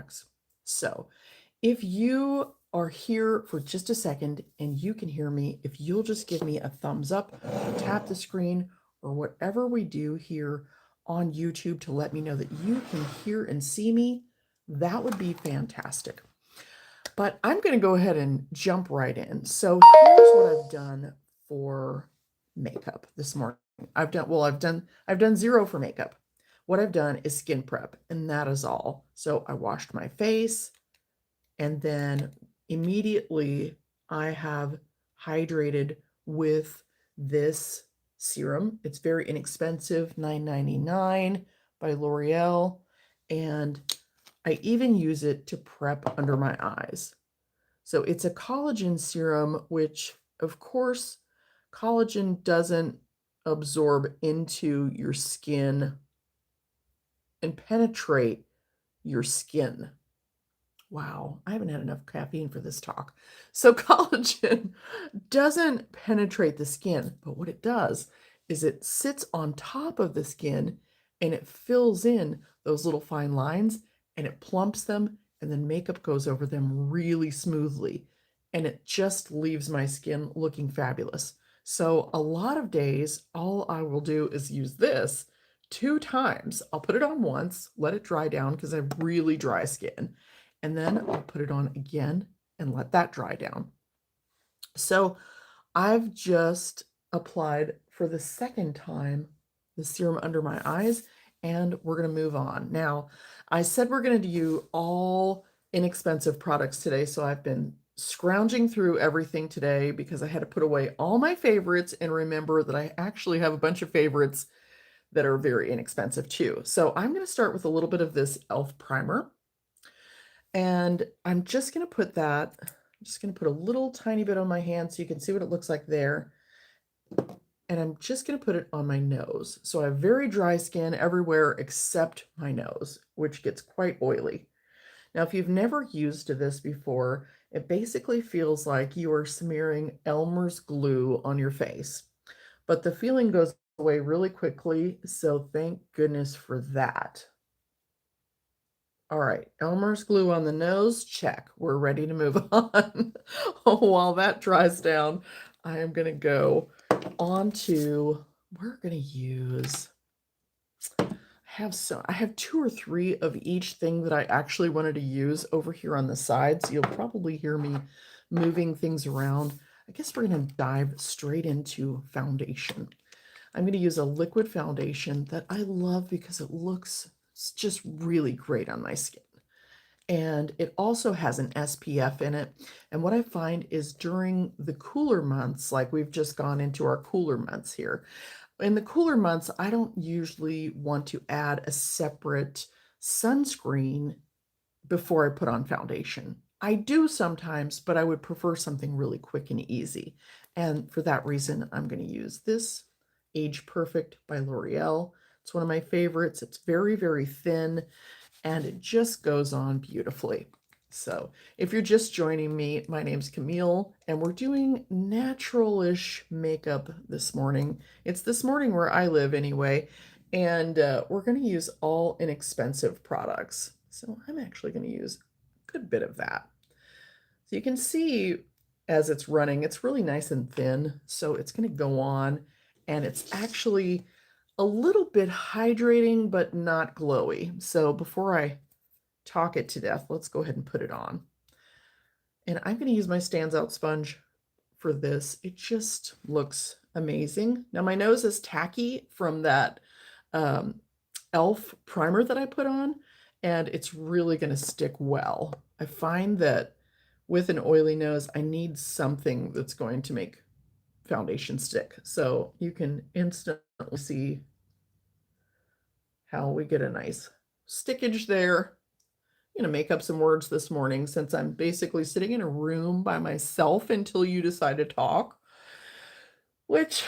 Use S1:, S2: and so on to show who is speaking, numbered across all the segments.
S1: products. So if you are here for just a second and you can hear me, if you'll just give me a thumbs up, tap the screen, or whatever we do here on YouTube to let me know that you can hear and see me, that would be fantastic. But I'm going to go ahead and jump right in. So here's what I've done for makeup this morning. I've done zero for makeup. What I've done is skin prep, and that is all. So I washed my face, and then immediately I have hydrated with this serum. It's very inexpensive, $9.99 by L'Oreal, and I even use it to prep under my eyes. So it's a collagen serum, which of course collagen doesn't absorb into your skin and penetrate your skin. Wow, I haven't had enough caffeine for this talk. So collagen doesn't penetrate the skin, but what it does is it sits on top of the skin and it fills in those little fine lines and it plumps them, and then makeup goes over them really smoothly, and it just leaves my skin looking fabulous. So a lot of days, all I will do is use this 2 times. I'll put it on once, let it dry down because I have really dry skin, and then I'll put it on again and let that dry down. So I've just applied for the second time the serum under my eyes, and we're going to move on. Now, I said we're going to do all inexpensive products today, so I've been scrounging through everything today because I had to put away all my favorites and remember that I actually have a bunch of favorites that are very inexpensive too. So I'm going to start with a little bit of this e.l.f. primer. And I'm just going to put that, I'm just going to put a little tiny bit on my hand so you can see what it looks like there. And I'm just going to put it on my nose. So I have very dry skin everywhere except my nose, which gets quite oily. Now, if you've never used this before, it basically feels like you are smearing Elmer's glue on your face. But the feeling goes away really quickly, so thank goodness for that. All right, Elmer's glue on the nose, check. We're ready to move on. While that dries down, I am going to go on to, we're going to use, I have 2 or 3 of each thing that I actually wanted to use over here on the sides. You'll probably hear me moving things around. I guess we're going to dive straight into foundation. I'm going to use a liquid foundation that I love because it looks just really great on my skin. And it also has an SPF in it. And what I find is during the cooler months, like we've just gone into our cooler months here, in the cooler months, I don't usually want to add a separate sunscreen before I put on foundation. I do sometimes, but I would prefer something really quick and easy. And for that reason, I'm going to use this Age Perfect by L'Oreal. It's one of my favorites. It's very, very thin, and it just goes on beautifully. So if you're just joining me, my name's Camille, and we're doing natural-ish makeup this morning. It's this morning where I live anyway, and we're going to use all inexpensive products. So I'm actually going to use a good bit of that. So you can see as it's running, it's really nice and thin, so it's going to go on, and it's actually a little bit hydrating, but not glowy. So before I talk it to death, let's go ahead and put it on. And I'm going to use my Stands Out sponge for this. It just looks amazing. Now my nose is tacky from that e.l.f. primer that I put on, and it's really going to stick well. I find that with an oily nose, I need something that's going to make foundation stick. So you can instantly see how we get a nice stickage there. I'm going to make up some words this morning since I'm basically sitting in a room by myself until you decide to talk, which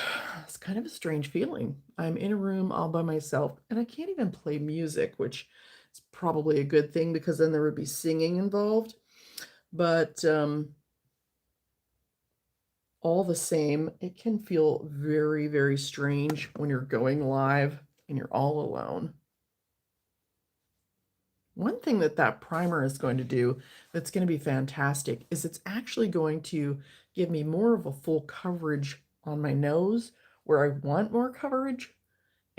S1: is kind of a strange feeling. I'm in a room all by myself and I can't even play music, which is probably a good thing because then there would be singing involved. But all the same, it can feel very, very strange when you're going live and you're all alone. One thing that that primer is going to do that's going to be fantastic is it's actually going to give me more of a full coverage on my nose where I want more coverage.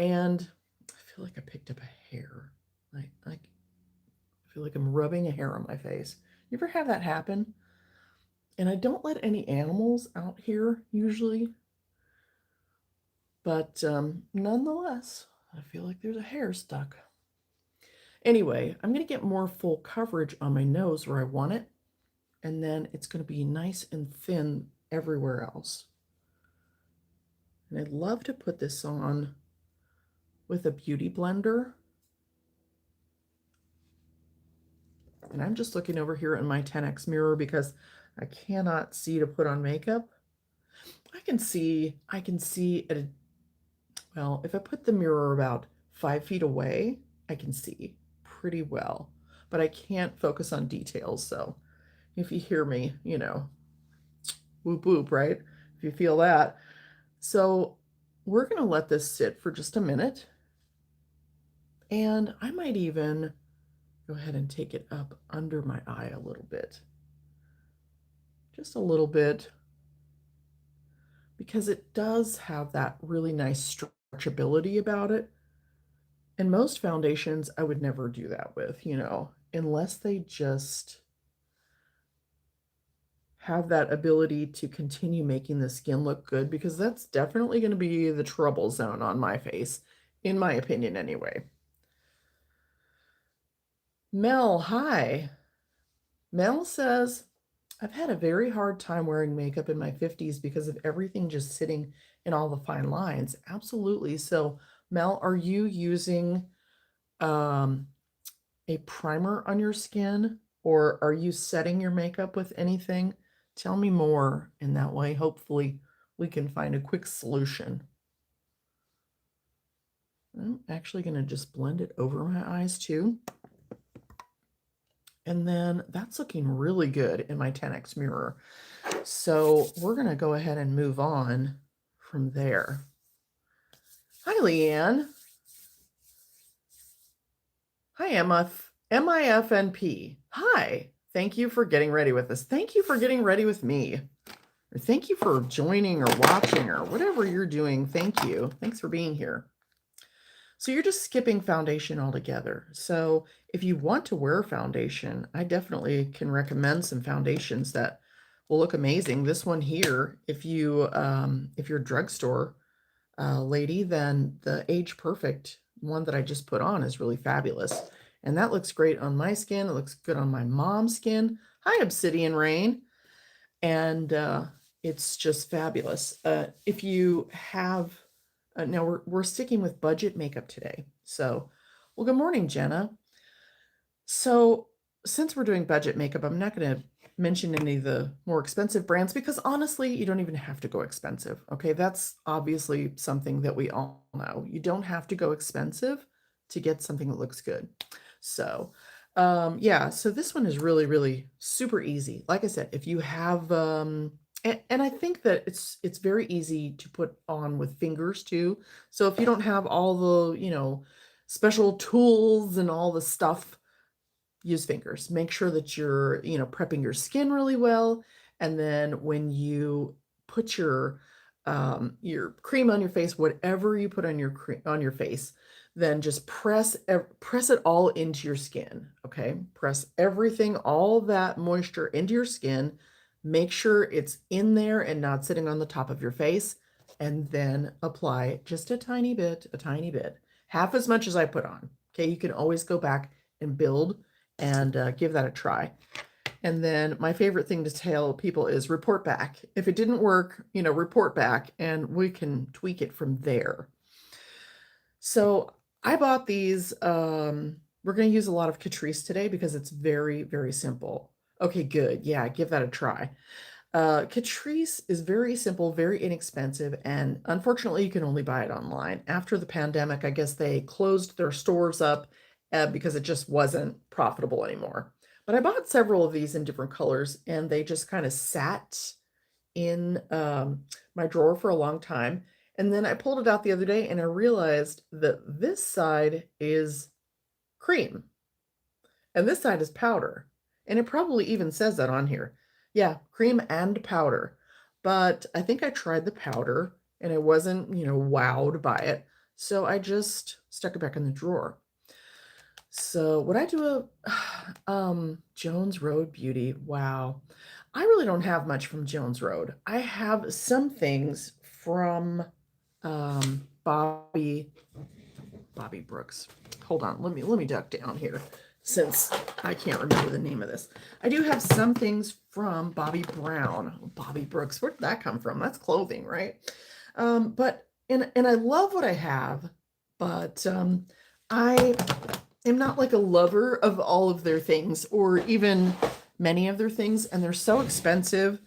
S1: And I feel like I picked up a hair. I feel like I'm rubbing a hair on my face. You ever have that happen? And I don't let any animals out here usually, but nonetheless, I feel like there's a hair stuck. Anyway, I'm going to get more full coverage on my nose where I want it, and then it's going to be nice and thin everywhere else. And I'd love to put this on with a beauty blender. And I'm just looking over here in my 10x mirror because I cannot see to put on makeup. I can see at a, well, if I put the mirror about 5 feet away, I can see pretty well, but I can't focus on details. So if you hear me, you know, whoop whoop, right? If you feel that. So we're going to let this sit for just a minute. And I might even go ahead and take it up under my eye a little bit. Just a little bit. Because it does have that really nice stretchability about it. And most foundations I would never do that with, you know, unless they just have that ability to continue making the skin look good, because that's definitely going to be the trouble zone on my face, in my opinion anyway. Mel, hi. Mel says, I've had a very hard time wearing makeup in my 50s because of everything just sitting in all the fine lines. Absolutely. So, Mel, are you using a primer on your skin, or are you setting your makeup with anything? Tell me more, and that way, hopefully, we can find a quick solution. I'm actually going to just blend it over my eyes too. And then that's looking really good in my 10x mirror. So we're going to go ahead and move on from there. Hi, Leanne. Hi, MIFNP. Hi. Thank you for getting ready with us. Thank you for getting ready with me. Or thank you for joining or watching or whatever you're doing. Thank you. Thanks for being here. So you're just skipping foundation altogether. So if you want to wear foundation, I definitely can recommend some foundations that will look amazing. This one here, if you're a drugstore lady, then the Age Perfect one that I just put on is really fabulous. And that looks great on my skin. It looks good on my mom's skin. Hi, Obsidian Rain. And it's just fabulous. If you have, now we're sticking with budget makeup today. So, well, good morning, Jenna. So since we're doing budget makeup, I'm not going to mention any of the more expensive brands because honestly, you don't even have to go expensive. Okay, that's obviously something that we all know. You don't have to go expensive to get something that looks good. So, yeah, so this one is really, really super easy. Like I said, if you have, and I think that it's very easy to put on with fingers too. So if you don't have all the, you know, special tools and all the stuff, use fingers. Make sure that you're, you know, prepping your skin really well. And then when you put your cream on your face, whatever you put on your face, then just press it all into your skin. Okay, press everything, all that moisture into your skin. Make sure it's in there and not sitting on the top of your face. And then apply just a tiny bit, half as much as I put on. Okay, you can always go back and build and give that a try. And then my favorite thing to tell people is report back. If it didn't work, you know, report back and we can tweak it from there. So I bought these. We're going to use a lot of Catrice today because it's very, very simple. Okay, good. Yeah, give that a try. Catrice is very simple, very inexpensive, and unfortunately, you can only buy it online. After the pandemic, I guess they closed their stores up because it just wasn't profitable anymore. But I bought several of these in different colors, and they just kind of sat in my drawer for a long time. And then I pulled it out the other day, and I realized that this side is cream. and this side is powder. And it probably even says that on here. Yeah, cream and powder. But I think I tried the powder and I wasn't, wowed by it. So I just stuck it back in the drawer. So would I do a Jones Road Beauty? Wow. I really don't have much from Jones Road. I have some things from Bobby Brooks. Hold on, let me duck down here since I can't remember the name of this. I do have some things from Bobbi Brown. Bobby Brooks, where did that come from? That's clothing, right? But I love what I have, but I am not like a lover of all of their things or even many of their things, and they're so expensive.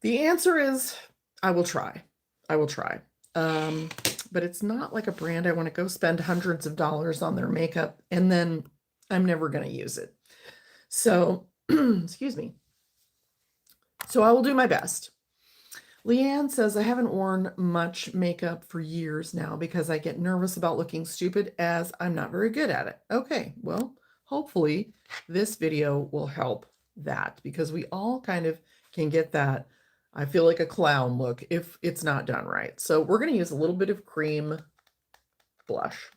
S1: The answer is I will try. I will try. But it's not like a brand I want to go spend hundreds of dollars on their makeup and then I'm never going to use it. So, excuse me. So I will do my best. Leanne says, I haven't worn much makeup for years now because I get nervous about looking stupid as I'm not very good at it. Okay, well, hopefully this video will help that because we all kind of can get that, I feel like a clown look if it's not done right. So we're going to use a little bit of cream blush.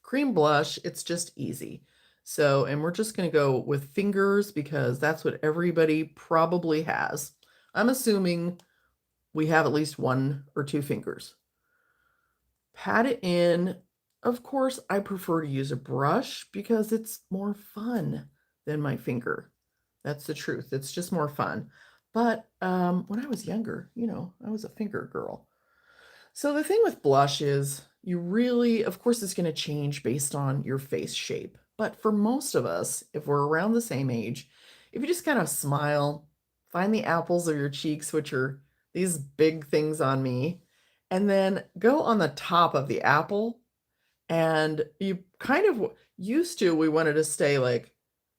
S1: Cream blush, it's just easy. So, and we're just going to go with fingers because that's what everybody probably has. I'm assuming we have at least 1 or 2 fingers. Pat it in. Of course, I prefer to use a brush because it's more fun than my finger. That's the truth. It's just more fun. But when I was younger, I was a finger girl. So the thing with blush is you really, of course, it's going to change based on your face shape. But for most of us, if we're around the same age, if you just kind of smile, find the apples of your cheeks, which are these big things on me, and then go on the top of the apple. And you kind of we wanted to stay like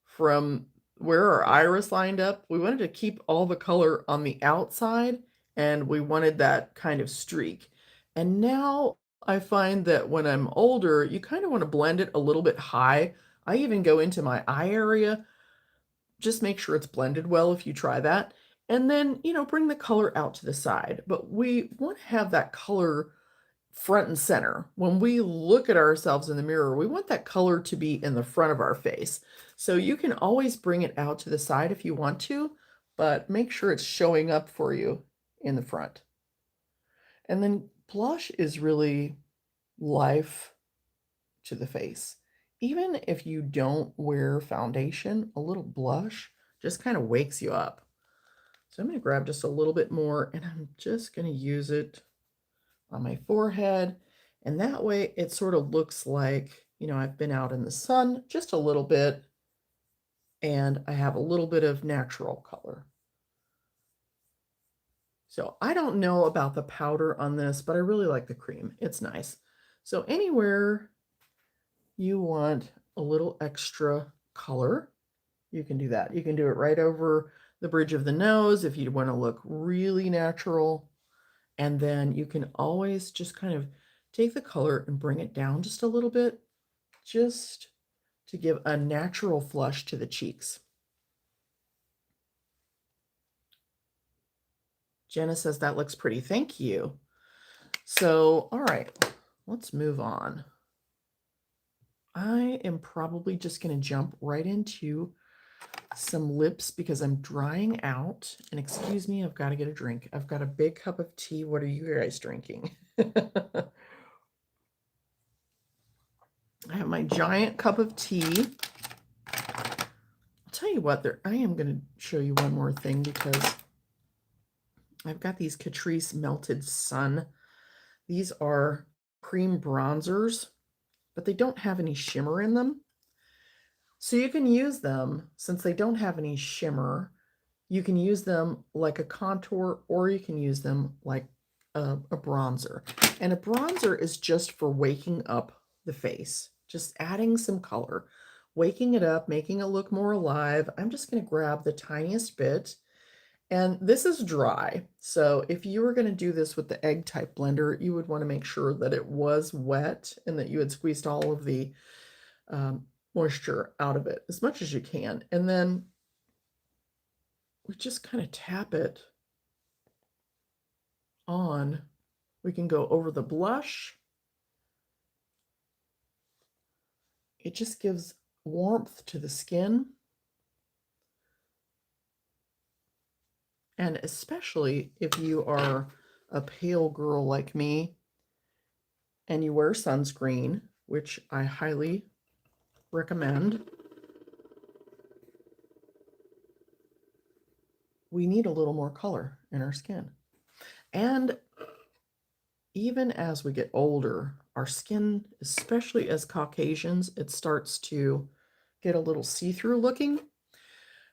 S1: from where our iris lined up. We wanted to keep all the color on the outside and we wanted that kind of streak. And now I find that when I'm older, you kind of want to blend it a little bit high. I even go into my eye area, just make sure it's blended well if you try that. And then, bring the color out to the side. But we want to have that color front and center. When we look at ourselves in the mirror, we want that color to be in the front of our face. So you can always bring it out to the side if you want to, but make sure it's showing up for you in the front. And then blush is really life to the face. Even if you don't wear foundation, a little blush just kind of wakes you up. So I'm going to grab just a little bit more and I'm just going to use it on my forehead. And that way it sort of looks like, I've been out in the sun just a little bit and I have a little bit of natural color. So I don't know about the powder on this, but I really like the cream. It's nice. So anywhere you want a little extra color, you can do that. You can do it right over the bridge of the nose if you want to look really natural. And then you can always just kind of take the color and bring it down just a little bit, just to give a natural flush to the cheeks. Jenna says that looks pretty. Thank you. So, all right, let's move on. I am probably just going to jump right into some lips because I'm drying out. And excuse me, I've got to get a drink. I've got a big cup of tea. What are you guys drinking? I have my giant cup of tea. I'll tell you what, I am going to show you one more thing because I've got these Catrice Melted Sun. These are cream bronzers, but they don't have any shimmer in them. So you can use them, since they don't have any shimmer, you can use them like a contour or you can use them like a bronzer. And a bronzer is just for waking up the face, just adding some color, waking it up, making it look more alive. I'm just going to grab the tiniest bit. And this is dry. So if you were going to do this with the egg type blender, you would want to make sure that it was wet and that you had squeezed all of the moisture out of it as much as you can. And then we just kind of tap it on. We can go over the blush. It just gives warmth to the skin. And especially if you are a pale girl like me and you wear sunscreen, which I highly recommend, we need a little more color in our skin. And even as we get older, our skin, especially as Caucasians, it starts to get a little see-through looking.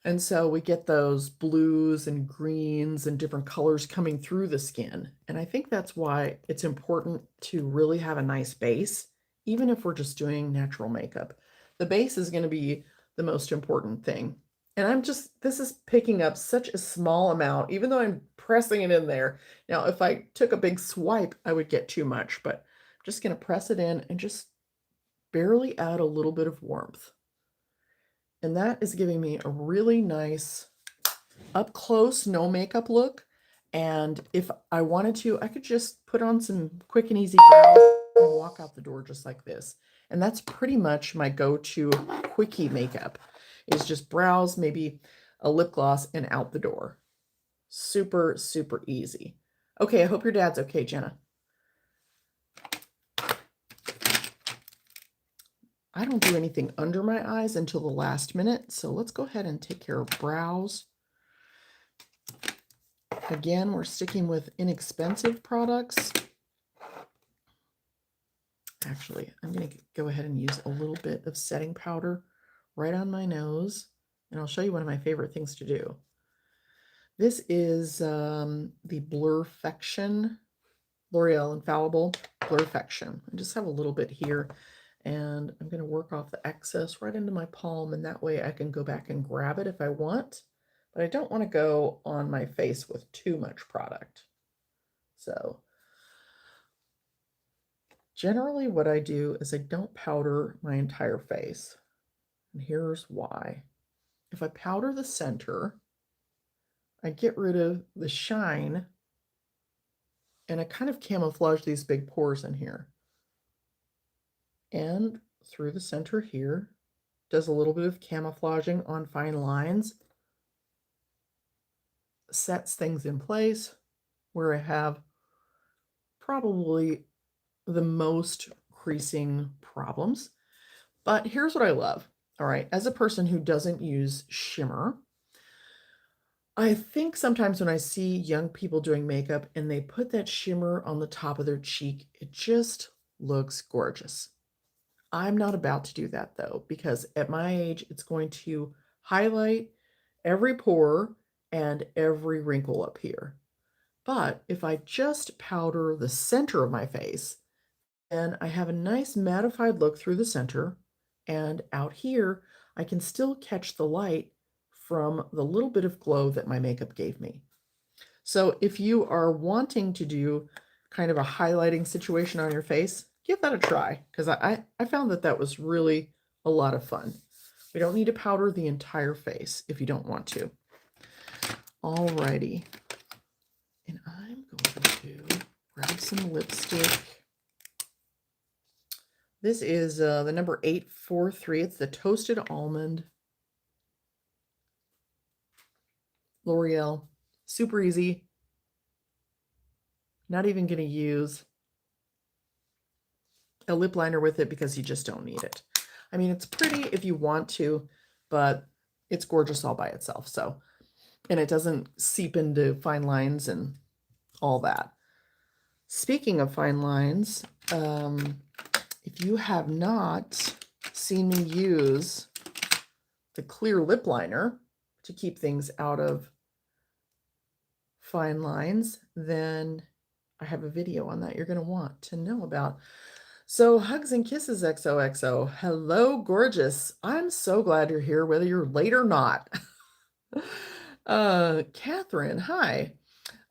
S1: And so we get those blues and greens and different colors coming through the skin. And I think that's why it's important to really have a nice base, even if we're just doing natural makeup. The base is going to be the most important thing. And this is picking up such a small amount, even though I'm pressing it in there. Now, if I took a big swipe, I would get too much, but I'm just going to press it in and just barely add a little bit of warmth. And that is giving me a really nice up close, no makeup look. And if I wanted to, I could just put on some quick and easy brows and walk out the door just like this. And that's pretty much my go-to quickie makeup, is just brows, maybe a lip gloss, and out the door. Super, super easy. Okay, I hope your dad's okay, Jenna. I don't do anything under my eyes until the last minute, so let's go ahead and take care of brows. Again, we're sticking with inexpensive products. Actually, I'm going to go ahead and use a little bit of setting powder right on my nose, and I'll show you one of my favorite things to do. This is the Blur-Fection, L'Oreal Infallible Blur-Fection. I just have a little bit here, and I'm going to work off the excess right into my palm, and that way I can go back and grab it if I want, but I don't want to go on my face with too much product. So generally what I do is I don't powder my entire face, and here's why. If I powder the center, I get rid of the shine, and I kind of camouflage these big pores in here. And through the center here, does a little bit of camouflaging on fine lines, sets things in place where I have probably the most creasing problems. But here's what I love. All right, as a person who doesn't use shimmer, I think sometimes when I see young people doing makeup and they put that shimmer on the top of their cheek, it just looks gorgeous. I'm not about to do that though, because at my age, it's going to highlight every pore and every wrinkle up here. But if I just powder the center of my face, then I have a nice mattified look through the center, and out here, I can still catch the light from the little bit of glow that my makeup gave me. So if you are wanting to do kind of a highlighting situation on your face, give that a try, because I found that that was really a lot of fun. We don't need to powder the entire face if you don't want to. Alrighty. And I'm going to grab some lipstick. This is the number 843. It's the Toasted Almond. L'Oreal. Super easy. Not even going to use a lip liner with it because you just don't need it. I mean, it's pretty if you want to, but it's gorgeous all by itself. So, and it doesn't seep into fine lines and all that. Speaking of fine lines, if you have not seen me use the clear lip liner to keep things out of fine lines, then I have a video on that you're going to want to know about. So hugs and kisses, XOXO. Hello, gorgeous. I'm so glad you're here, whether you're late or not. Catherine, hi.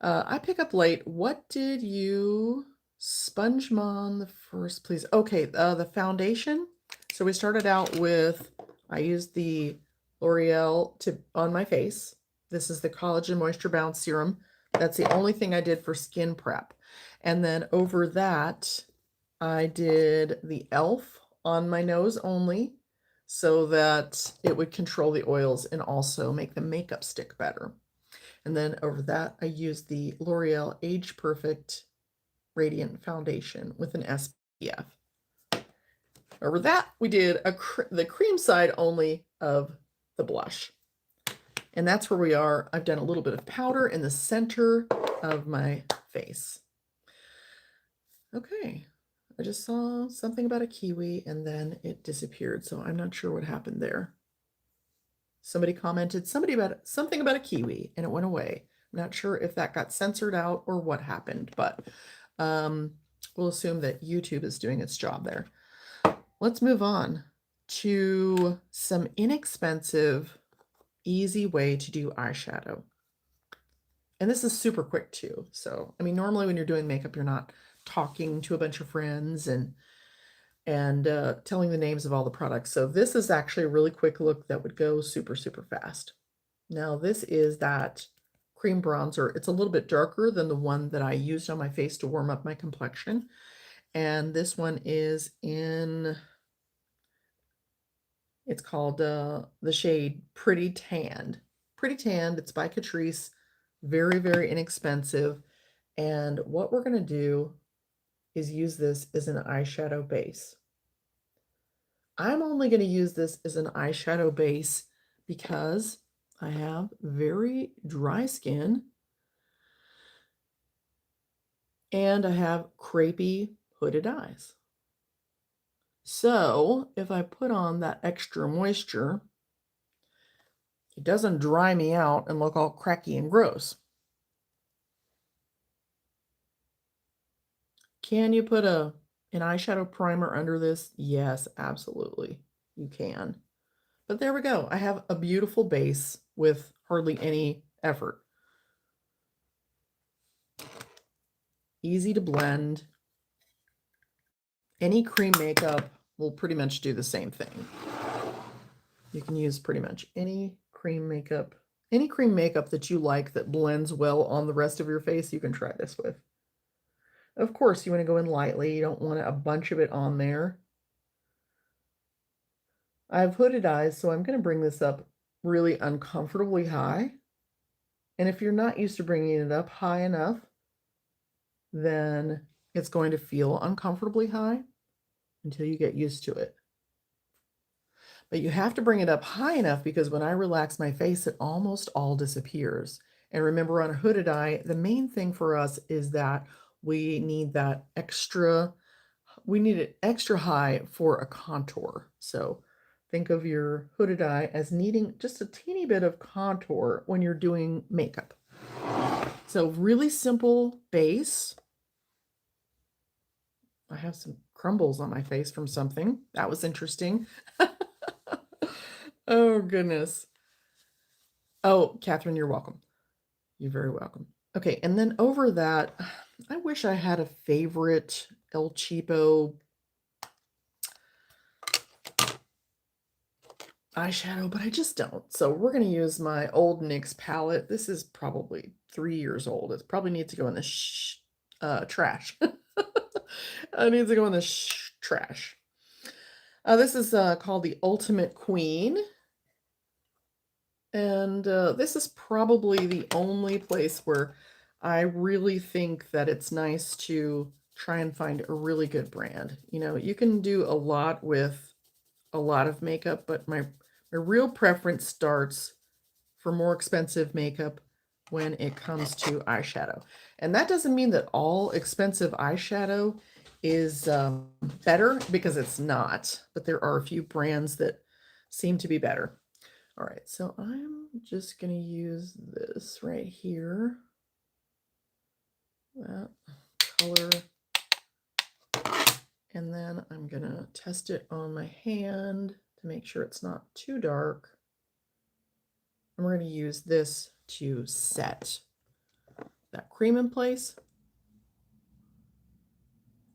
S1: I pick up late. What did you sponge on the first, please? Okay, the foundation. So we started out with, I used the L'Oreal on my face. This is the Collagen Moisture Bounce Serum. That's the only thing I did for skin prep. And then over that, I did the e.l.f. on my nose only so that it would control the oils and also make the makeup stick better. And then over that, I used the L'Oreal Age Perfect Radiant Foundation with an SPF. Over that, we did the cream side only of the blush. And that's where we are. I've done a little bit of powder in the center of my face. Okay, I just saw something about a kiwi and then it disappeared. So I'm not sure what happened there. Somebody commented something about a kiwi and it went away. I'm not sure if that got censored out or what happened, but we'll assume that YouTube is doing its job there. Let's move on to some inexpensive, easy way to do eyeshadow. And this is super quick too. So, I mean, normally when you're doing makeup, you're not talking to a bunch of friends and telling the names of all the products. So this is actually a really quick look that would go super, super fast. Now this is that cream bronzer. It's a little bit darker than the one that I used on my face to warm up my complexion. And this one is in, it's called the shade Pretty Tanned. Pretty Tanned, it's by Catrice. Very, very inexpensive. And what we're going to do is use this as an eyeshadow base. I'm only going to use this as an eyeshadow base because I have very dry skin and I have crepey hooded eyes. So if I put on that extra moisture, it doesn't dry me out and look all cracky and gross. Can you put an eyeshadow primer under this? Yes, absolutely. You can. But there we go. I have a beautiful base with hardly any effort. Easy to blend. Any cream makeup will pretty much do the same thing. You can use pretty much any cream makeup that you like that blends well on the rest of your face, you can try this with. Of course, you want to go in lightly. You don't want a bunch of it on there. I have hooded eyes, so I'm going to bring this up really uncomfortably high. And if you're not used to bringing it up high enough, then it's going to feel uncomfortably high until you get used to it. But you have to bring it up high enough because when I relax my face, it almost all disappears. And remember, on a hooded eye, the main thing for us is that we need it extra high for a contour. So think of your hooded eye as needing just a teeny bit of contour when you're doing makeup. So really simple base. I have some crumbles on my face from something. That was interesting. Oh, goodness. Oh, Catherine, you're welcome. You're very welcome. Okay, and then over that, I wish I had a favorite El Cheapo eyeshadow, but I just don't. So we're going to use my old NYX palette. This is probably 3 years old. It probably needs to go in the trash. It needs to go in the trash. This is called the Ultimate Queen. And this is probably the only place where I really think that it's nice to try and find a really good brand. You know, you can do a lot with a lot of makeup, but my real preference starts for more expensive makeup when it comes to eyeshadow. And that doesn't mean that all expensive eyeshadow is better, because it's not, but there are a few brands that seem to be better. All right, so I'm just going to use this right here, that color, and then I'm going to test it on my hand to make sure it's not too dark. And we're going to use this to set that cream in place.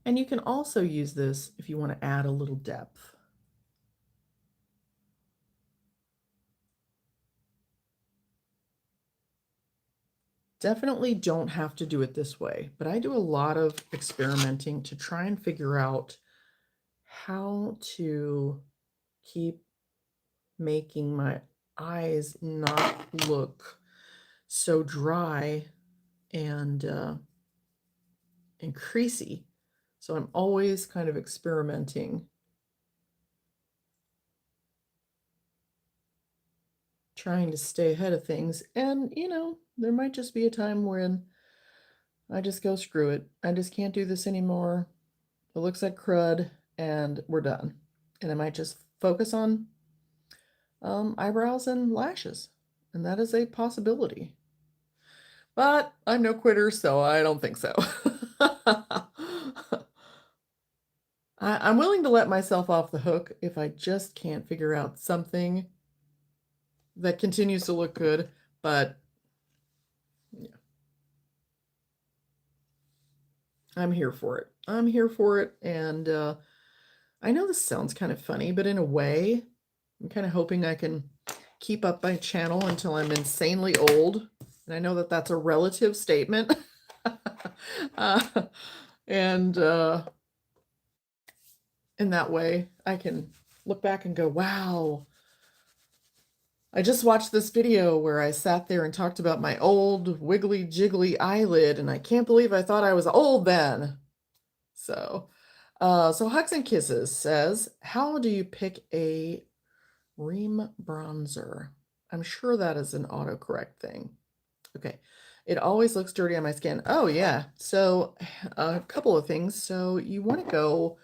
S1: And you can also use this if you want to add a little depth. Definitely don't have to do it this way, but I do a lot of experimenting to try and figure out how to keep making my eyes not look so dry and creasy. So I'm always kind of experimenting, trying to stay ahead of things. And, you know, there might just be a time when I just go, screw it. I just can't do this anymore. It looks like crud and we're done. And I might just focus on eyebrows and lashes. And that is a possibility. But I'm no quitter, so I don't think so. I'm willing to let myself off the hook if I just can't figure out something that continues to look good, but yeah, I'm here for it. I'm here for it, and I know this sounds kind of funny, but in a way, I'm kind of hoping I can keep up my channel until I'm insanely old, and I know that that's a relative statement. uh, and in that way, I can look back and go, wow, I just watched this video where I sat there and talked about my old wiggly jiggly eyelid, and I can't believe I thought I was old then. So, so Hugs and Kisses says, how do you pick a Rimmel bronzer? I'm sure that is an autocorrect thing. Okay. It always looks dirty on my skin. Oh, yeah. So a couple of things. So you want to go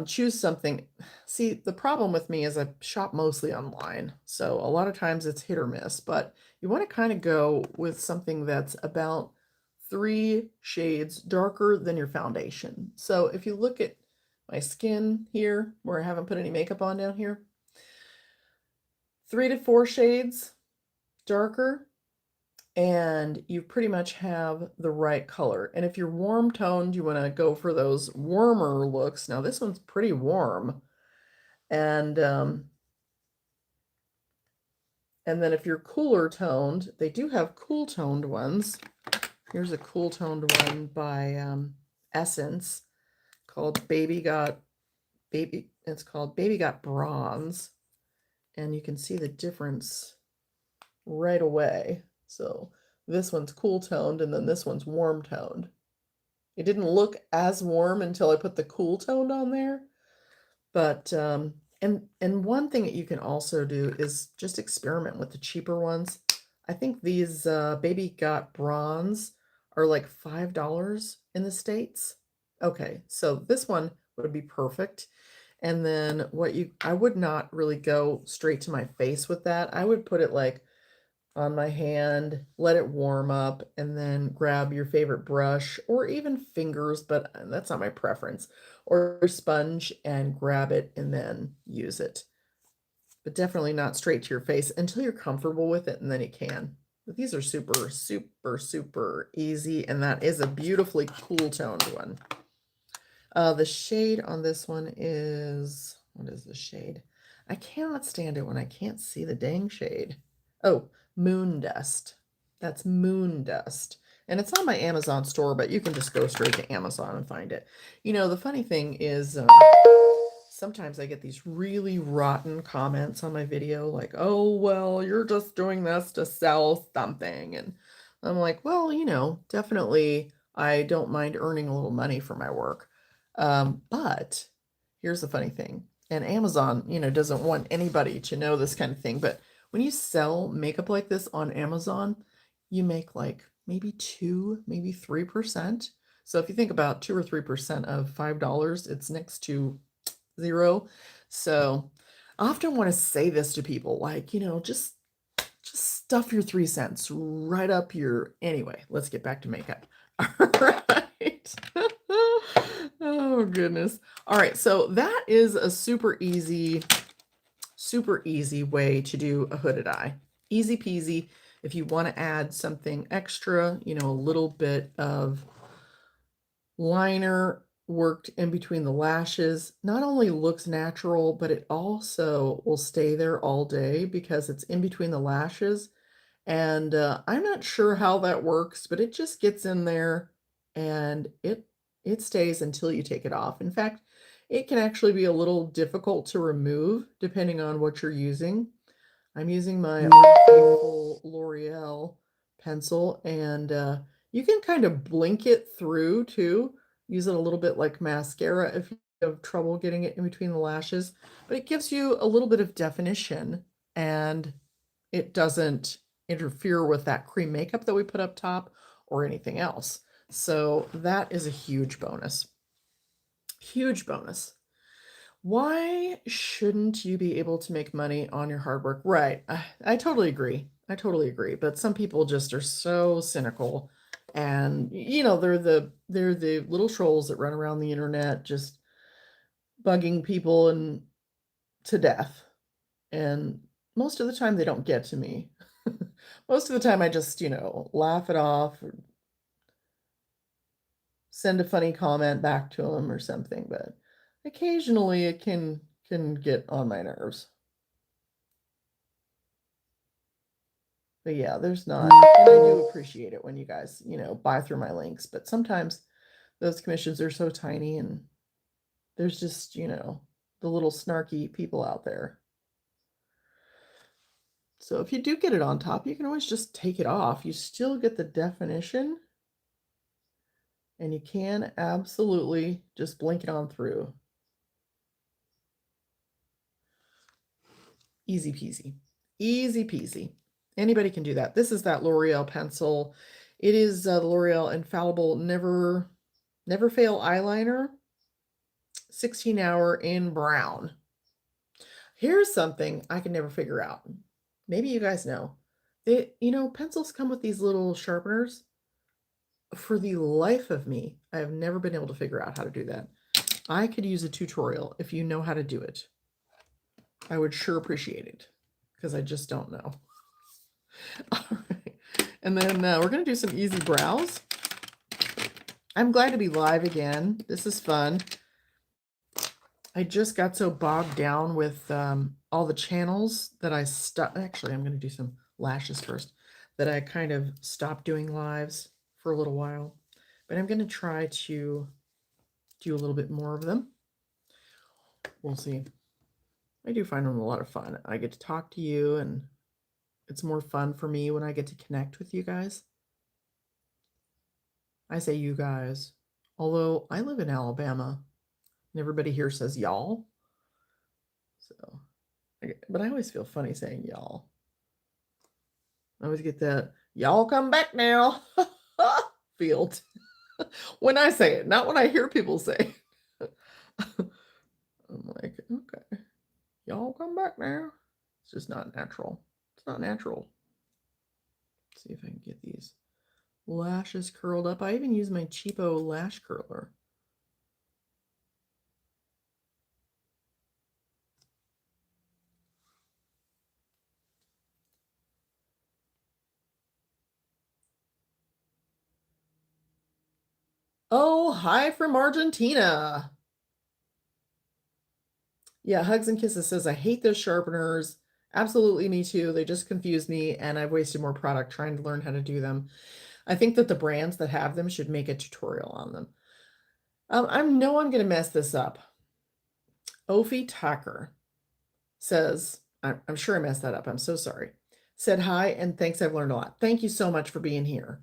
S1: choose something. See, the problem with me is I shop mostly online, so a lot of times it's hit or miss, but you want to kind of go with something that's about 3 shades darker than your foundation. So if you look at my skin here, where I haven't put any makeup on down here, 3 to 4 shades darker, and you pretty much have the right color. And if you're warm toned, you want to go for those warmer looks. Now this one's pretty warm. And then if you're cooler toned, they do have cool toned ones. Here's a cool toned one by Essence called it's called Baby Got Bronze. And you can see the difference right away. So this one's cool toned and then this one's warm toned. It didn't look as warm until I put the cool toned on there. But and one thing that you can also do is just experiment with the cheaper ones. I think these Baby Got Bronze are like $5 in the States. Okay, so this one would be perfect. And then I would not really go straight to my face with that. I would put it like on my hand, let it warm up, and then grab your favorite brush or even fingers, but that's not my preference, or sponge and grab it and then use it. But definitely not straight to your face until you're comfortable with it, and then you can. But these are super, super, super easy, and that is a beautifully cool toned one. The shade on this one is, what is the shade? I cannot stand it when I can't see the dang shade. Oh, Moon Dust. That's Moon Dust. And it's on my Amazon store, but you can just go straight to Amazon and find it. You know, the funny thing is sometimes I get these really rotten comments on my video like, oh, well, you're just doing this to sell something. And I'm like, well, you know, definitely I don't mind earning a little money for my work. But here's the funny thing. And Amazon, you know, doesn't want anybody to know this kind of thing, but when you sell makeup like this on Amazon, you make like maybe 2, maybe 3%. So if you think about 2 or 3% of $5, it's next to 0. So I often want to say this to people, like, you know, just stuff your 3 cents right up your, anyway, let's get back to makeup. All right. Oh goodness. All right, so that is a super easy way to do a hooded eye. Easy peasy. If you want to add something extra, you know, a little bit of liner worked in between the lashes, not only looks natural, but it also will stay there all day because it's in between the lashes. And I'm not sure how that works, but it just gets in there and it stays until you take it off. In fact, it can actually be a little difficult to remove depending on what you're using. I'm using my Old Faithful L'Oreal pencil, and you can kind of blink it through too. Use it a little bit like mascara if you have trouble getting it in between the lashes, but it gives you a little bit of definition and it doesn't interfere with that cream makeup that we put up top or anything else. So that is a huge bonus. Huge bonus. Why shouldn't you be able to make money on your hard work? Right. I totally agree. I totally agree. But some people just are so cynical and they're the little trolls that run around the internet just bugging people and to death. And most of the time they don't get to me. Most of the time I just, laugh it off or send a funny comment back to them or something, but occasionally it can get on my nerves. But yeah, there's not, and I do appreciate it when you guys, buy through my links, but sometimes those commissions are so tiny and there's just, the little snarky people out there. So if you do get it on top, you can always just take it off. You still get the definition and you can absolutely just blink it on through. Easy peasy. Easy peasy. Anybody can do that. This is that L'Oreal pencil. It is the L'Oreal Infallible Never Fail Eyeliner, 16-hour in brown. Here's something I can never figure out. Maybe you guys know. Pencils come with these little sharpeners. For the life of me, I have never been able to figure out how to do that. I could use a tutorial if you know how to do it. I would sure appreciate it because I just don't know. All right. And then we're going to do some easy brows. I'm glad to be live again. This is fun. I just got so bogged down with all the channels that I stopped. Actually, I'm going to do some lashes first. That I kind of stopped doing lives for a little while. But I'm going to try to do a little bit more of them. We'll see. I do find them a lot of fun. I get to talk to you, and it's more fun for me when I get to connect with you guys. I say you guys, although I live in Alabama, and everybody here says y'all. So, but I always feel funny saying y'all. I always get that y'all come back now field when I say it, not when I hear people say it. I'm like, okay, y'all come back now. It's just not natural. It's not natural. Let's see if I can get these lashes curled up. I even use my cheapo lash curler. Oh, hi from Argentina. Yeah, Hugs and Kisses says, I hate those sharpeners. Absolutely, me too. They just confuse me, and I've wasted more product trying to learn how to do them. I think that the brands that have them should make a tutorial on them. I know I'm going to mess this up. Ophi Tucker says, I'm sure I messed that up. I'm so sorry. Said hi and thanks. I've learned a lot. Thank you so much for being here.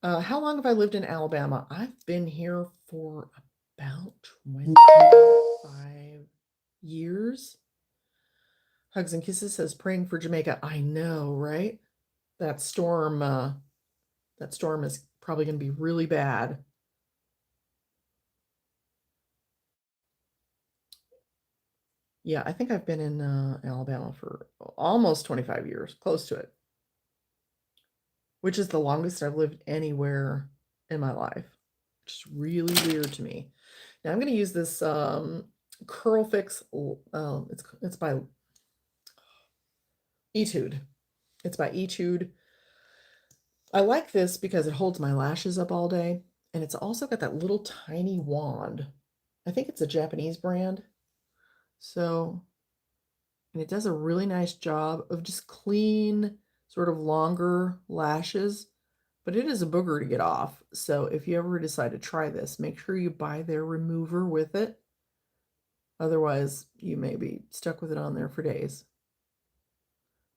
S1: How long have I lived in Alabama? I've been here for about 25 years. Hugs and Kisses says praying for Jamaica. I know, right? That storm is probably going to be really bad. Yeah, I think I've been in Alabama for almost 25 years, close to it, which is the longest I've lived anywhere in my life, which is really weird to me. Now I'm going to use this Curl Fix. It's by Etude. It's by Etude. I like this because it holds my lashes up all day, and it's also got that little tiny wand. I think it's a Japanese brand. So, and it does a really nice job of just clean, sort of longer lashes, but it is a booger to get off. So if you ever decide to try this, make sure you buy their remover with it. Otherwise, you may be stuck with it on there for days.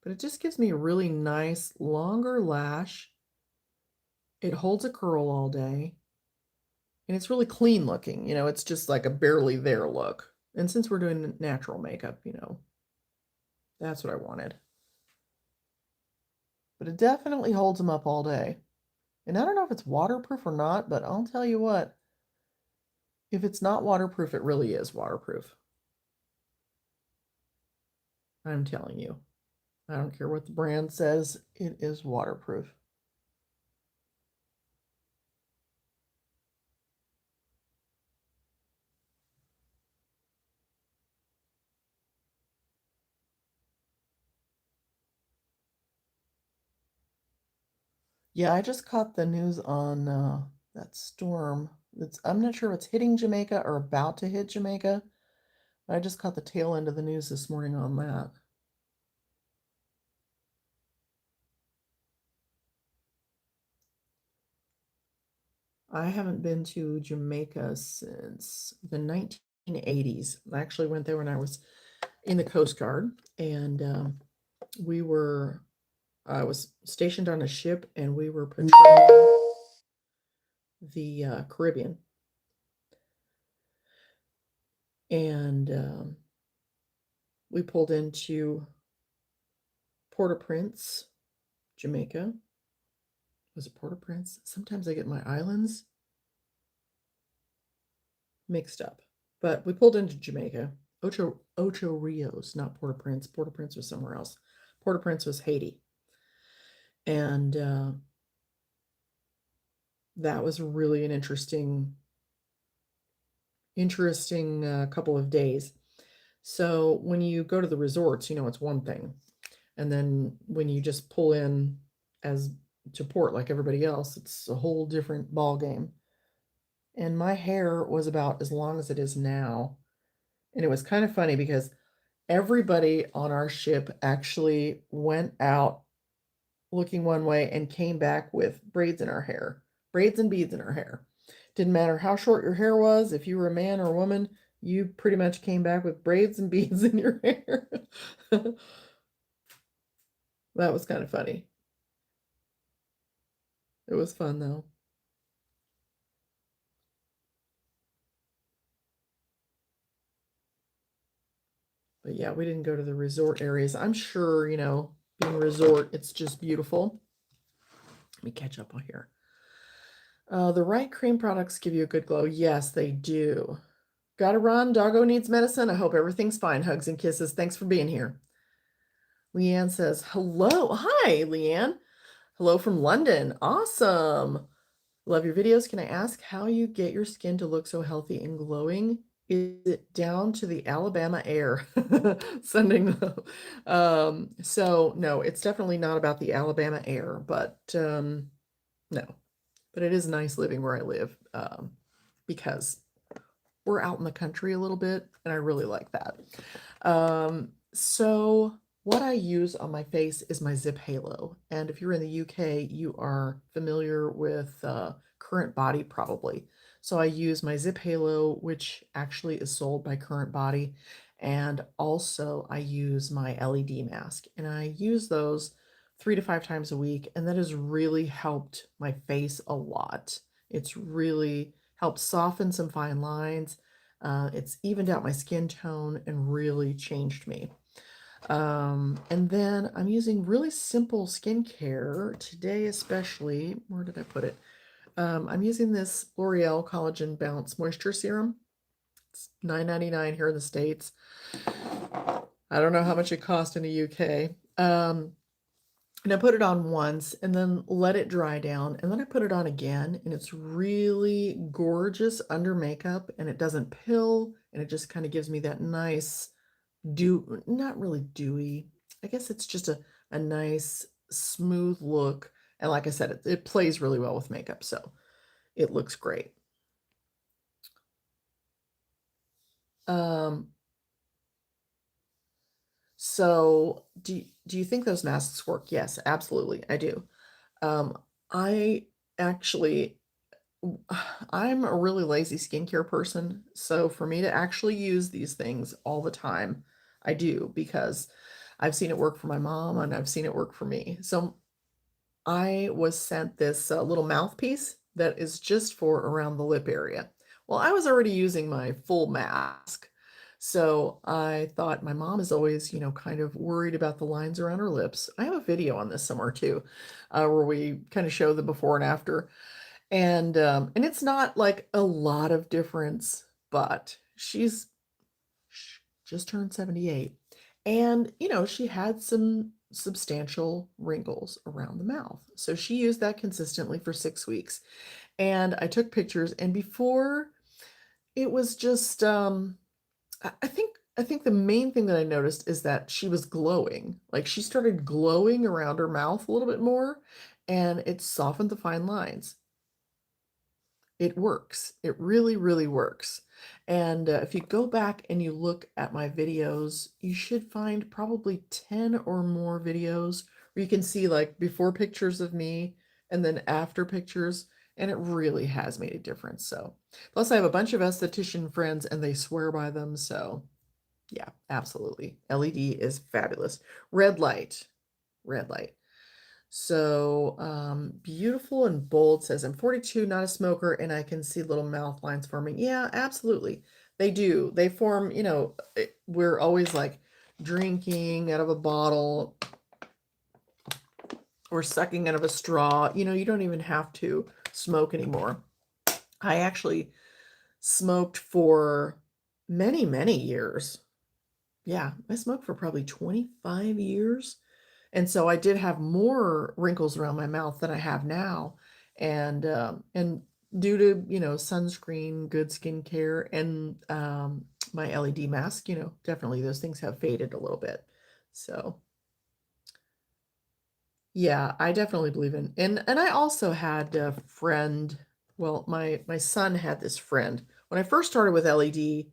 S1: But it just gives me a really nice, longer lash. It holds a curl all day. And it's really clean looking. It's just like a barely there look. And since we're doing natural makeup, that's what I wanted. But it definitely holds them up all day. And I don't know if it's waterproof or not, but I'll tell you what, if it's not waterproof, it really is waterproof. I'm telling you. I don't care what the brand says, it is waterproof. Yeah, I just caught the news on that storm. I'm not sure if it's hitting Jamaica or about to hit Jamaica. I just caught the tail end of the news this morning on that. I haven't been to Jamaica since the 1980s. I actually went there when I was in the Coast Guard, and I was stationed on a ship, and we were patrolling the Caribbean. And we pulled into Port-au-Prince, Jamaica. Was it Port-au-Prince? Sometimes I get my islands mixed up. But we pulled into Jamaica. Ocho Rios, not Port-au-Prince. Port-au-Prince was somewhere else. Port-au-Prince was Haiti. And that was really an interesting couple of days. So when you go to the resorts, it's one thing. And then when you just pull in as to port like everybody else, it's a whole different ball game. And my hair was about as long as it is now. And it was kind of funny because everybody on our ship actually went out looking one way and came back with braids in our hair, braids and beads in our hair. Didn't matter how short your hair was, if you were a man or a woman, you pretty much came back with braids and beads in your hair. That was kind of funny. It was fun though. But yeah, we didn't go to the resort areas. I'm sure, being a resort, it's just beautiful. Let me catch up on here. The right cream products give you a good glow. Yes, they do. Gotta run. Doggo needs medicine. I hope everything's fine. Hugs and kisses. Thanks for being here. Leanne says, hello. Hi, Leanne. Hello from London. Awesome. Love your videos. Can I ask how you get your skin to look so healthy and glowing? Is it down to the Alabama air? Sending them. So no, it's definitely not about the Alabama air, but no. But it is nice living where I live because we're out in the country a little bit, and I really like that. So what I use on my face is my Zip Halo. And if you're in the UK, you are familiar with Current Body probably. So I use my Zip Halo, which actually is sold by Current Body. And also I use my LED mask. And I use those 3 to 5 times a week. And that has really helped my face a lot. It's really helped soften some fine lines. It's evened out my skin tone and really changed me. And then I'm using really simple skincare today, especially. Where did I put it? I'm using this L'Oreal Collagen Bounce Moisture Serum. It's $9.99 here in the States. I don't know how much it cost in the UK. And I put it on once and then let it dry down. And then I put it on again. And it's really gorgeous under makeup. And it doesn't pill. And it just kind of gives me that nice not really dewy. I guess it's just a nice smooth look. And like I said, it plays really well with makeup. So it looks great. Um, So do you think those masks work? Yes, absolutely, I do. I actually I'm a really lazy skincare person, so for me to actually use these things all the time, I do because I've seen it work for my mom and I've seen it work for me. So I was sent this little mouthpiece that is just for around the lip area. Well, I was already using my full mask. So I thought my mom is always, kind of worried about the lines around her lips. I have a video on this somewhere too, where we kind of show the before and after. And it's not like a lot of difference, but she's just turned 78. And, she had some substantial wrinkles around the mouth. So she used that consistently for 6 weeks. And I took pictures, and before it was just I think the main thing that I noticed is that she was glowing. Like she started glowing around her mouth a little bit more, and it softened the fine lines. It works. It really, really works. And if you go back and you look at my videos, you should find probably 10 or more videos where you can see like before pictures of me and then after pictures. And it really has made a difference. So, plus I have a bunch of esthetician friends and they swear by them. So, yeah, absolutely. LED is fabulous. Red light, red light. So, beautiful and bold says, I'm 42, not a smoker, and I can see little mouth lines forming. Yeah, absolutely. They do. They form, we're always like drinking out of a bottle or sucking out of a straw. You don't even have to smoke anymore. I actually smoked for many, many years. Yeah, I smoked for probably 25 years. And so I did have more wrinkles around my mouth than I have now. And due to, sunscreen, good skincare, and my LED mask, definitely those things have faded a little bit. So yeah, I definitely believe in, and I also had a friend, well, my son had this friend. When I first started with LED,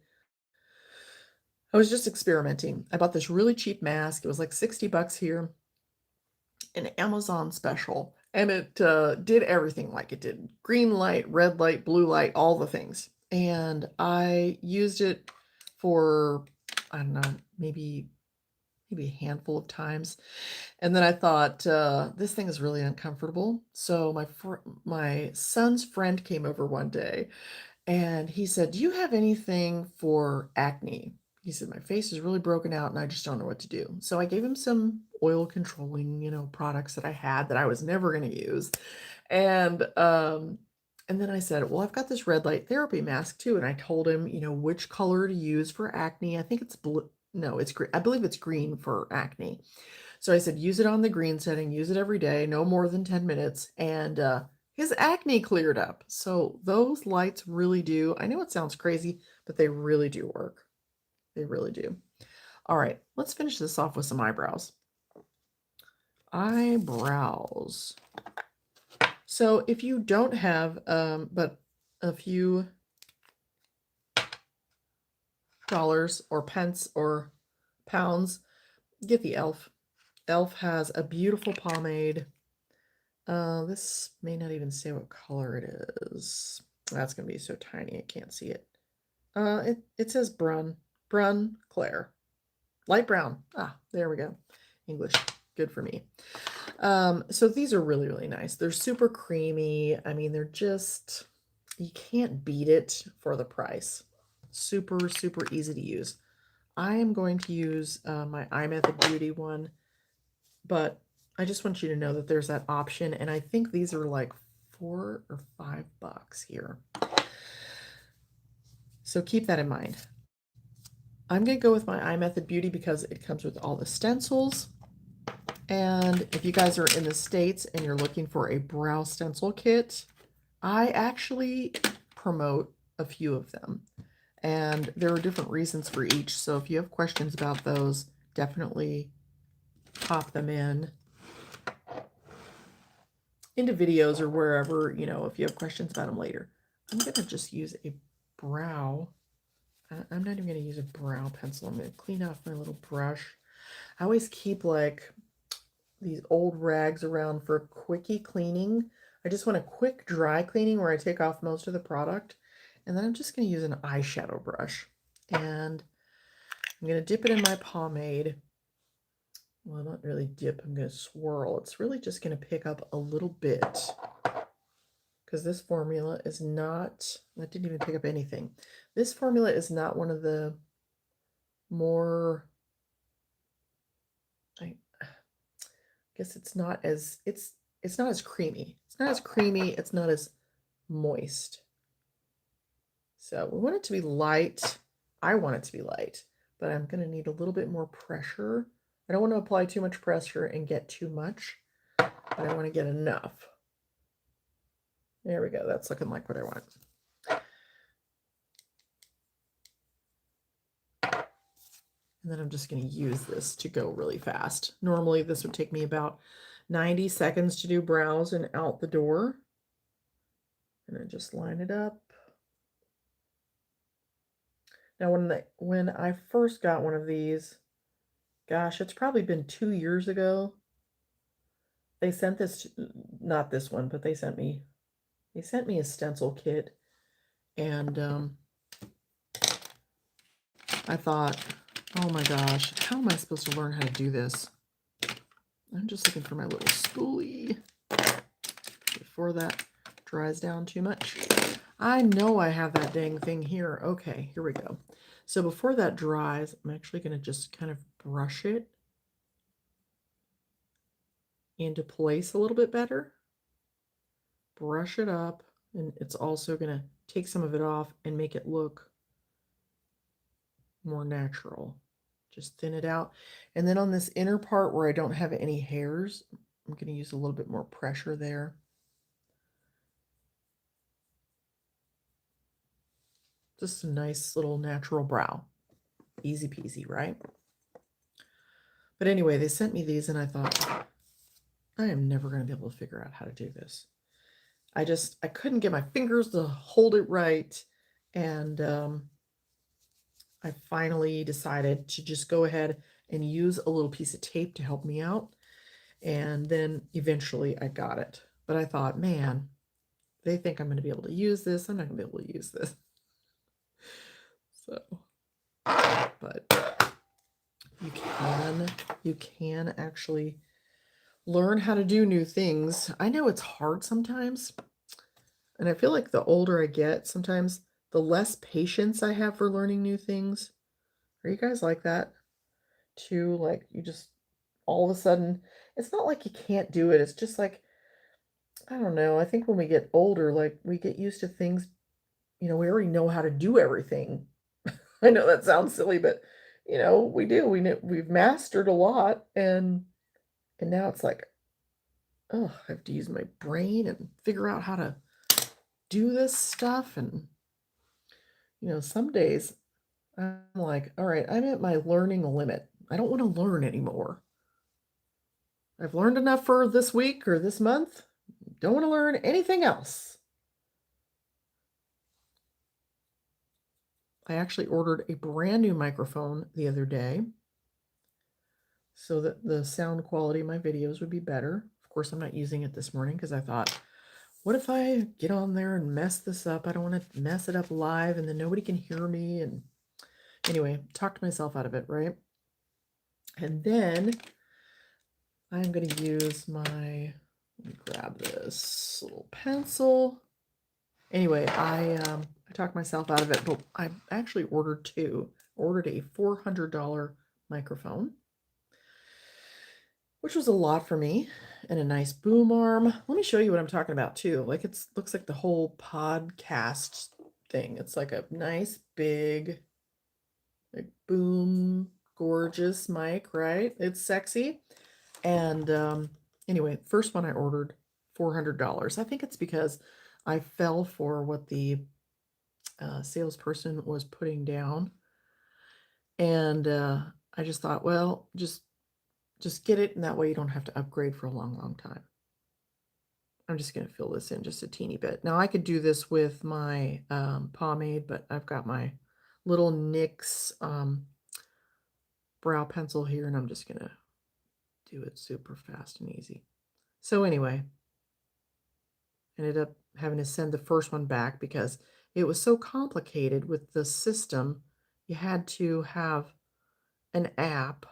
S1: I was just experimenting. I bought this really cheap mask. It was like 60 bucks here, an Amazon special, and it did everything like it did. Green light, red light, blue light, all the things. And I used it for, I don't know, maybe a handful of times. And then I thought, this thing is really uncomfortable. So my son's friend came over one day and he said, do you have anything for acne? He said, my face is really broken out and I just don't know what to do. So I gave him some oil controlling, products that I had that I was never going to use. And then I said, well, I've got this red light therapy mask too. And I told him, which color to use for acne. I think it's blue. No, it's green. I believe it's green for acne. So I said, use it on the green setting, use it every day, no more than 10 minutes. And his acne cleared up. So those lights really do. I know it sounds crazy, but they really do work. They really do. All right, let's finish this off with some eyebrows. Eyebrows. So if you don't have but a few dollars or pence or pounds, get the e.l.f. e.l.f. has a beautiful pomade. This may not even say what color it is. That's going to be so tiny I can't see it. It says Brun Claire. Light brown. Ah, there we go. English. Good for me. So these are really, really nice. They're super creamy. I mean, they're just, you can't beat it for the price. Super, super easy to use. I am going to use my iMethod Beauty one, but I just want you to know that there's that option, and I think these are like $4 or $5 here. So keep that in mind. I'm going to go with my iMethod Beauty because it comes with all the stencils. And if you guys are in the States and you're looking for a brow stencil kit, I actually promote a few of them. And there are different reasons for each. So if you have questions about those, definitely pop them into videos or wherever, if you have questions about them later. I'm going to just use a brow. I'm not even going to use a brow pencil. I'm going to clean off my little brush. I always keep like these old rags around for quickie cleaning. I just want a quick dry cleaning where I take off most of the product. And then I'm just going to use an eyeshadow brush. And I'm going to dip it in my pomade. Well, not really dip, I'm going to swirl. It's really just going to pick up a little bit. Because this formula is not, that didn't even pick up anything. This formula is not one of the more, I guess it's not as, it's not as creamy. It's not as creamy, it's not as moist. So we want it to be light. I want it to be light, but I'm going to need a little bit more pressure. I don't want to apply too much pressure and get too much, but I want to get enough. There we go. That's looking like what I want. And then I'm just going to use this to go really fast. Normally this would take me about 90 seconds to do brows and out the door. And then just line it up. Now when I first got one of these, gosh, it's probably been 2 years ago. They sent this, not this one, but they sent me a stencil kit. And I thought, oh my gosh, how am I supposed to learn how to do this? I'm just looking for my little spoolie before that dries down too much. I know I have that dang thing here. Okay, here we go. So before that dries, I'm actually going to just kind of brush it into place a little bit better. Brush it up, and it's also going to take some of it off and make it look more natural. Just thin it out. And then on this inner part where I don't have any hairs, I'm going to use a little bit more pressure there. Just a nice little natural brow. Easy peasy, right? But anyway, they sent me these and I thought, I am never going to be able to figure out how to do this. I couldn't get my fingers to hold it right. And I finally decided to just go ahead and use a little piece of tape to help me out. And then eventually I got it. But I thought, man, they think I'm going to be able to use this. I'm not going to be able to use this. So, but you can actually learn how to do new things. I know it's hard sometimes. And I feel like the older I get, sometimes the less patience I have for learning new things. Are you guys like that too? Like you just all of a sudden, it's not like you can't do it. It's just like, I don't know. I think when we get older, like we get used to things, we already know how to do everything. I know that sounds silly, but we do. We've mastered a lot, and now it's like, oh, I have to use my brain and figure out how to do this stuff. And some days I'm like, all right, I'm at my learning limit. I don't want to learn anymore. I've learned enough for this week or this month. Don't want to learn anything else. I actually ordered a brand new microphone the other day so that the sound quality of my videos would be better. Of course, I'm not using it this morning because I thought, what if I get on there and mess this up? I don't want to mess it up live and then nobody can hear me. And anyway, talked myself out of it, right? And then I'm going to use let me grab this little pencil. Anyway, I talked myself out of it, but I actually ordered a $400 microphone, which was a lot for me, and a nice boom arm. Let me show you what I'm talking about too. Like looks like the whole podcast thing. It's like a nice big, like boom, gorgeous mic, right? It's sexy. And anyway, first one I ordered, $400. I think it's because I fell for what the salesperson was putting down. And I just thought, well, just get it, and that way you don't have to upgrade for a long, long time. I'm just going to fill this in just a teeny bit. Now I could do this with my pomade, but I've got my little NYX brow pencil here, and I'm just going to do it super fast and easy. So anyway, ended up having to send the first one back because it was so complicated with the system. You had to have an app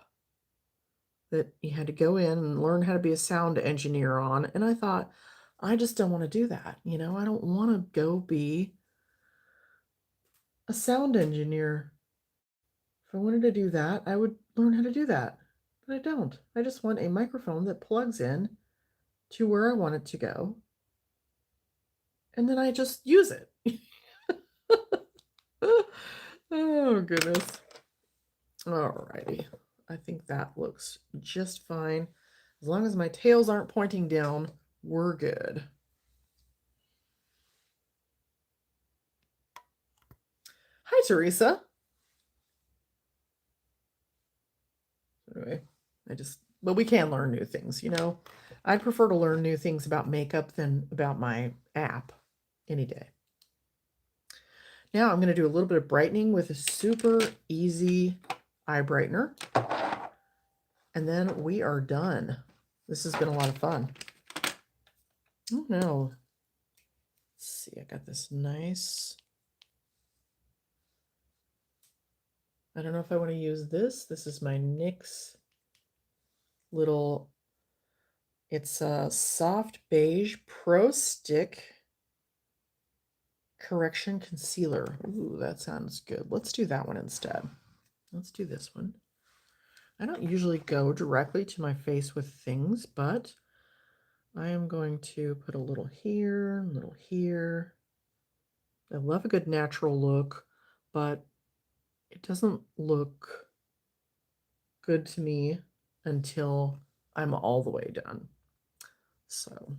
S1: that you had to go in and learn how to be a sound engineer on. And I thought, I just don't want to do that. You know, I don't want to go be a sound engineer. If I wanted to do that, I would learn how to do that. But I don't. I just want a microphone that plugs in to where I want it to go. And then I just use it. Oh, goodness. Alrighty. I think that looks just fine. As long as my tails aren't pointing down, we're good. Hi, Teresa. Anyway, but we can learn new things, you know. I'd prefer to learn new things about makeup than about my app any day. Now I'm going to do a little bit of brightening with a super easy eye brightener. And then we are done. This has been a lot of fun. Oh no. Let's see, I got this nice. I don't know if I want to use this. This is my NYX little, it's a soft beige pro stick correction concealer. Ooh, that sounds good. Let's do that one instead. Let's do this one. I don't usually go directly to my face with things, but I am going to put a little here, a little here. I love a good natural look, but it doesn't look good to me until I'm all the way done. So,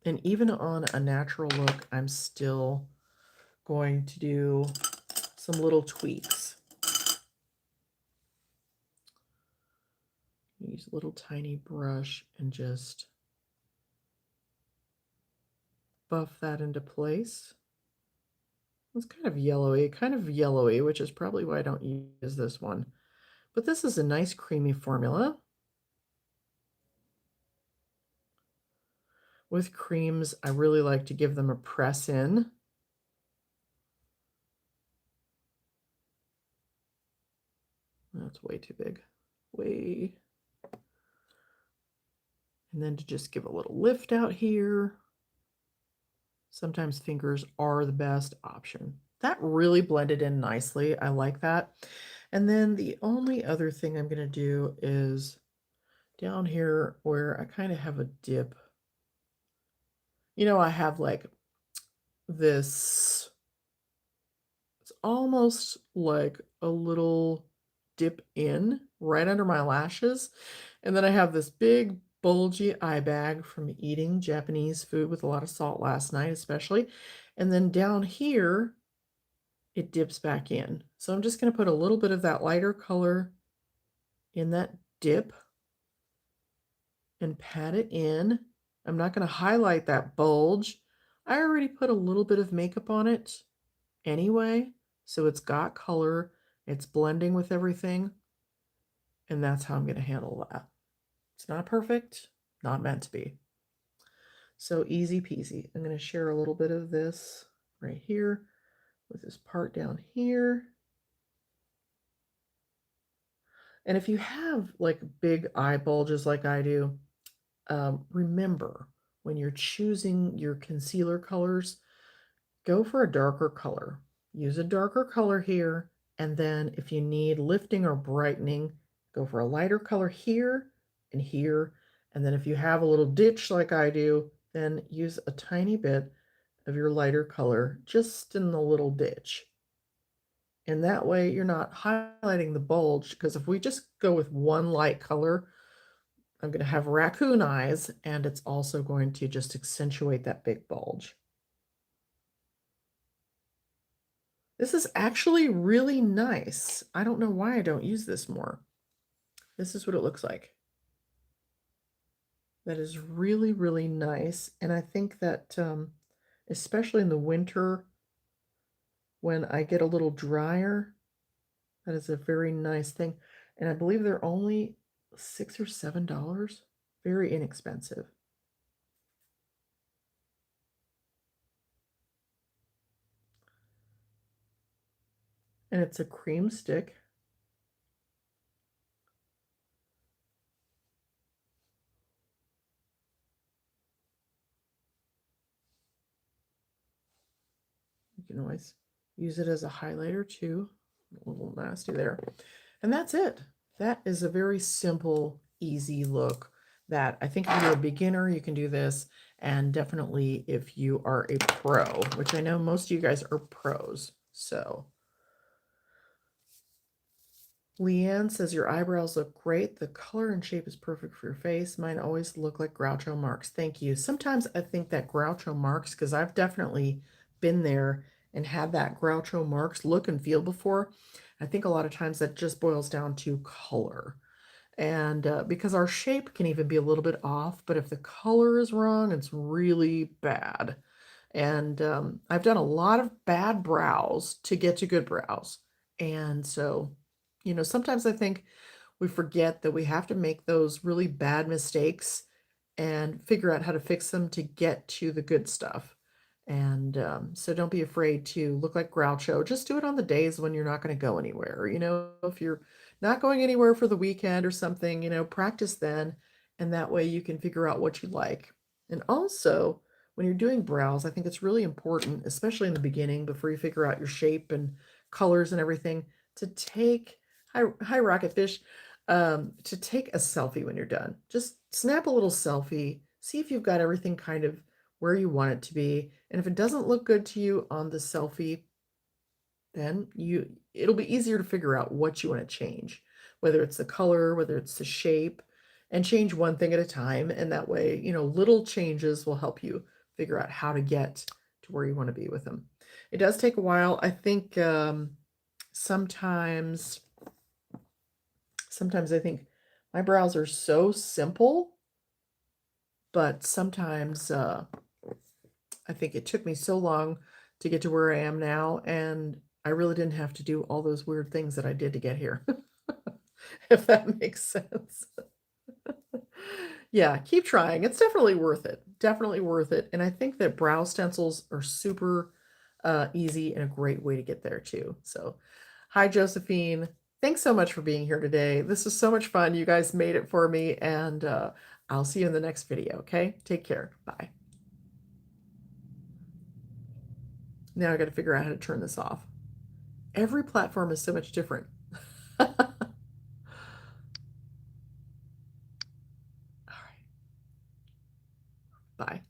S1: and even on a natural look, I'm still going to do some little tweaks. Use a little tiny brush and just buff that into place. It's kind of yellowy, which is probably why I don't use this one. But this is a nice creamy formula. With creams, I really like to give them a press in. That's way too big. Way. And then to just give a little lift out here. Sometimes fingers are the best option. That really blended in nicely. I like that. And then the only other thing I'm going to do is down here where I kind of have a dip. You know, I have like this, it's almost like a little dip in right under my lashes. And then I have this big bulgy eye bag from eating Japanese food with a lot of salt last night, especially. And then down here, it dips back in. So I'm just going to put a little bit of that lighter color in that dip and pat it in. I'm not going to highlight that bulge. I already put a little bit of makeup on it anyway, so it's got color, it's blending with everything, and that's how I'm going to handle that. It's not perfect, not meant to be. So easy peasy. I'm going to share a little bit of this right here with this part down here. And if you have like big eye bulges like I do, remember when you're choosing your concealer colors, go for a darker color. Use a darker color here, and then if you need lifting or brightening, go for a lighter color here and here. And then if you have a little ditch like I do, then use a tiny bit of your lighter color just in the little ditch. And that way you're not highlighting the bulge, because if we just go with one light color, I'm going to have raccoon eyes, and it's also going to just accentuate that big bulge. This is actually really nice. I don't know why I don't use this more. This is what it looks like. That is really, really nice. And I think that especially in the winter, when I get a little drier, that is a very nice thing. And I believe they're only $6 or $7. Very inexpensive. And it's a cream stick. You can always use it as a highlighter too. A little nasty there. And that's it. That is a very simple, easy look that I think if you're a beginner, you can do this. And definitely if you are a pro, which I know most of you guys are pros. So Leanne says your eyebrows look great. The color and shape is perfect for your face. Mine always look like Groucho Marx. Thank you. Sometimes I think that Groucho Marx, because I've definitely been there and had that Groucho Marx look and feel before. I think a lot of times that just boils down to color. And because our shape can even be a little bit off, but if the color is wrong, it's really bad. And I've done a lot of bad brows to get to good brows. And so, sometimes I think we forget that we have to make those really bad mistakes and figure out how to fix them to get to the good stuff. And so don't be afraid to look like Groucho. Just do it on the days when you're not going to go anywhere. If you're not going anywhere for the weekend or something, practice then. And that way you can figure out what you like. And also, when you're doing brows, I think it's really important, especially in the beginning, before you figure out your shape and colors and everything, to take, hi Rocketfish, to take a selfie when you're done. Just snap a little selfie, see if you've got everything kind of where you want it to be. And if it doesn't look good to you on the selfie, then it'll be easier to figure out what you want to change, whether it's the color, whether it's the shape, and change one thing at a time. And that way, little changes will help you figure out how to get to where you want to be with them. It does take a while. I think sometimes I think my brows are so simple, but sometimes I think it took me so long to get to where I am now, and I really didn't have to do all those weird things that I did to get here, if that makes sense. Yeah, keep trying. It's definitely worth it. Definitely worth it. And I think that brow stencils are super easy and a great way to get there too. So, hi, Josephine. Thanks so much for being here today. This was so much fun. You guys made it for me, and I'll see you in the next video, okay? Take care. Bye. Now I got to figure out how to turn this off. Every platform is so much different. All right. Bye.